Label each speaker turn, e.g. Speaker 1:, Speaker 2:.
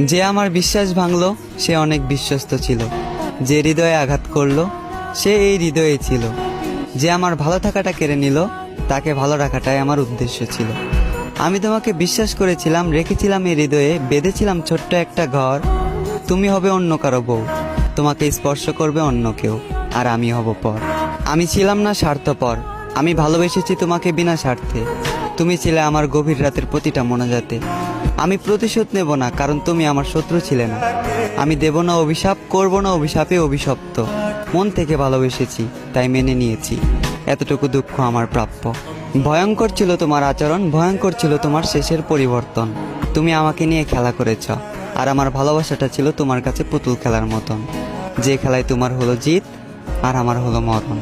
Speaker 1: যে আমার বিশ্বাস ভাঙলো সে অনেক বিশ্বস্ত ছিল, যে হৃদয়ে আঘাত করলো সে এই হৃদয়ে ছিল, যে আমার ভালো থাকাটা কেড়ে নিল তাকে ভালো রাখাটাই আমার উদ্দেশ্য ছিল। আমি তোমাকে বিশ্বাস করেছিলাম, রেখেছিলাম এই হৃদয়ে, বেঁধেছিলাম ছোট্ট একটা ঘর। তুমি হবে অন্য কারো বউ, তোমাকে স্পর্শ করবে অন্য কেউ, আর আমি হব পর। আমি ছিলাম না স্বার্থপর, আমি ভালোবেসেছি তোমাকে বিনা স্বার্থে। তুমি ছিলে আমার গভীর রাতের প্রতিটা মোনাজাতে। আমি প্রতিশোধ নেব না, কারণ তুমি আমার শত্রু ছিলে না। আমি দেব না অভিশাপ, করব না অভিশাপে অভিশপ্ত। মন থেকে ভালোবেসেছি, তাই মেনে নিয়েছি। এতটুকু দুঃখ আমার প্রাপ্য। ভয়ঙ্কর ছিল তোমার আচরণ, ভয়ঙ্কর ছিল তোমার শেষের পরিবর্তন। তুমি আমাকে নিয়ে খেলা করেছ, আর আমার ভালোবাসাটা ছিল তোমার কাছে পুতুল খেলার মতন, যে খেলায় তোমার হলো জিত আর আমার হলো মরণ।